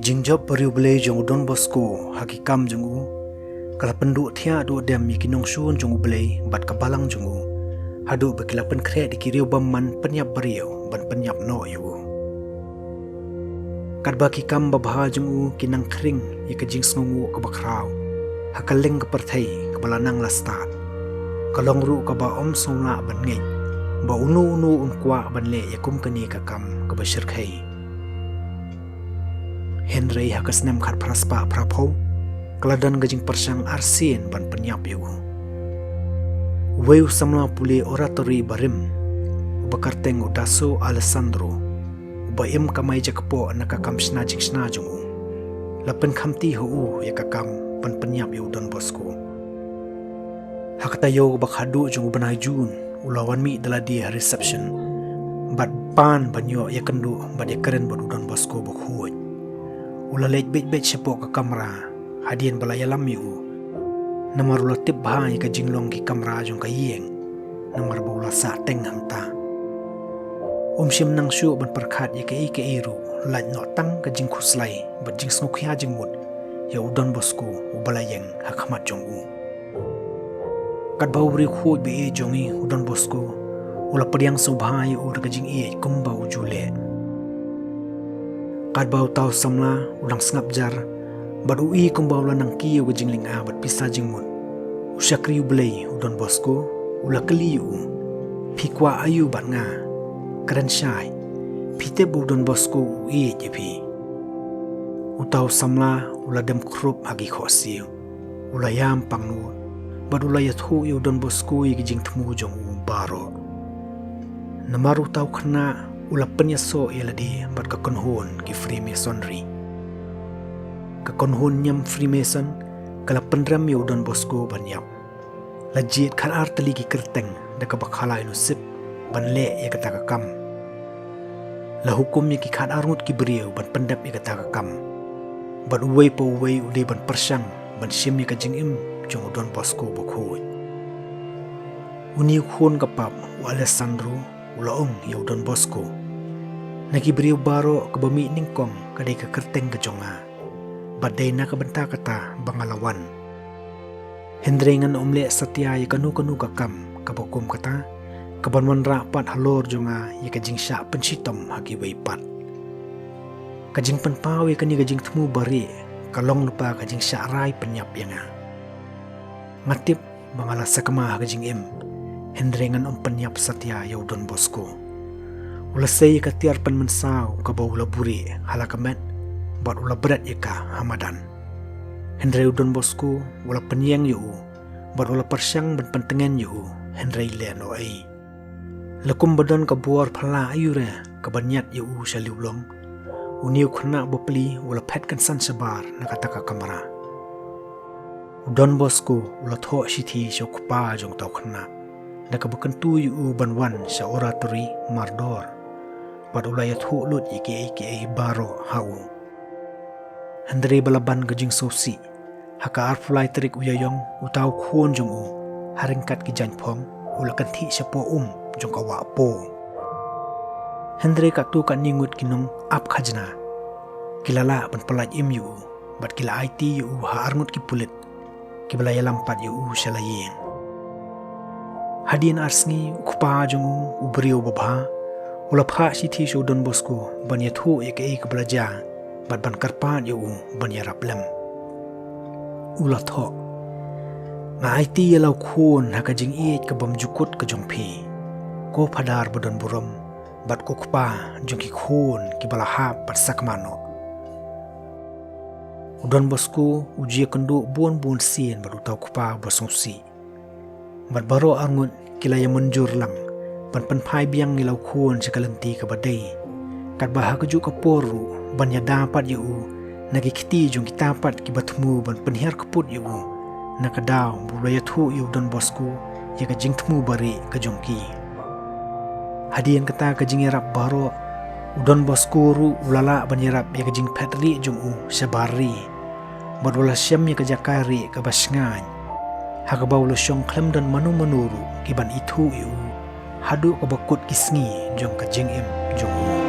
Jingjop periu belai jong Don Bosco hakikam jongu kala penduk thia do dem yikinong shun jongu belai bat kabalang jongu hadu bekilapan kre dikiriu bamman penyap beriu ban penyap no yu kadba kikam babha jongu kinang kring yikajing sngungu kabakrau hakaleng keperthai kabalanang lastat kalong ru kaba om songa ban ngei ba unu unkwa ban le yakum kani kakam kabashirkhai Henry hakasnem khat praspa prapho kaladan gajing persang arsien ban penyap yu weu samla pule oratory barim ubakarteng udaso Alessandro ubayem kamai jakpo nakakam sna jingsna jungu lapen khamti hu yakakam ban penyap yu Don Bosco hakatayo bakhadu jungu banai jun ulawan mi daladi reception bat pan banyo yakandu bat yakaren badu Don Bosco bokhuj ulalej bet sepo ke kamera hadian balaya lam yu namar ulatip bahai ke jinglong ki kamera jong ka yeng namar bula sa teng hamta sim nang syu ban perkhat ye ke iru laj no tang ke jing khuslai bat jing snokhya jing mut ya Don Bosco ubalayeng hakmat jong u kat bauri khu be jongi Don Bosco ula padiang subhai ur ke jing e kumba ujule kat bau tau samla ulang sengap jar bat ui kumbau lanang kiyo ke jingling a bat pisa jingmut usyakri ubelai Don Bosco ula keliu pikwa ayu bat nga keren syai pite bu Don Bosco ui jepi utau samla ula dem krup agi khosiu ula yam pangnu bat ula yathu yu Don Bosco i jing temu jong baro namaru tau khna ula penyaso yaladi bat ka konhon ki Freemasonry ka konhon nyam Freemason kala pendram yu Don Bosco banyap lajit khan artali ki kerteng da ka bakhala inusip ban le ya kata ka kam la hukum ki khat arngut ki beriu ban pendap ya kata ka kam bat uwei po uwei ude ban persang ban sim ya ka jingim jong Don Bosco bokhui uni khon ka pap Alessandro ulaong yu Don Bosco naki beriu baro ke bami ningkong kadai ke kerteng ke jonga badai na ke benta kata bangalawan hendrengan omle satya ya kanu kakam kabokum kata kabanwan rapat halor jonga ya kajing syak pensitom hagi weipat kajing penpawe kani kajing temu bari kalong lupa kajing syak rai penyap yanga ngatip bangala sakama kajing hendrengan penyap satya ya Don Bosco ula sei ka tiar pan mensau ka bau laburi halakamet bat ula berat ika hamadan Henry Don Bosco ula penyang yu bat ula persyang ban pentengen yu Henry leno ai lakum badan ka buar phala ayure ka banyat yu shaliulong uniu khna bopli ula phet kan san sabar nakata ka kamera Don Bosco ula tho sithi shokpa jong tau khna nakabukantu yu banwan sa oratory Mardor bat ulayat hu lut ike baro hau Henry balaban gajing sosi haka arfulai terik uyayong utau khon jong u haringkat ki janphom ulakan thi sepo jong kawa po Henry katu kan ningut kinong ap khajna kilala ban palaj yu bat kila IT yu ha arngut ki pulit kibalaya lampat yu shalayeng hadin arsngi ukpa jong u beriu babha ula pha sithi shu Don Bosco ban yathu eke ke belaja bat ban karpan yu ban yaraplam ula tho na IT yalau khun hakajing e ke bam jukut ke jongphi ko phadar bodon burom bat ko khpa jongki khun ki balaha bat sakmano Don Bosco uji kendu buon sien bat utau khpa bosongsi bat baro angut kilaya menjur lang pan phai biang ngilau khun sekalanti ka badai kat bah keju ka poru ban ya dapat yu nagi khiti jong kitapat ki bathmu ban penhiar kaput yu nakadaw bulaya thu yu Don Bosco ya ka jingthmu bari ka jongki hadian kata ka jingerap baro Don Bosco ru ulala ban yarap ya ka jing phatri jong u sabari badula syam ya ka jakari ka basngan hakabaw lo syong klem dan manu-manuru kiban itu yu hadu kabakut kisngi jong kajeng jong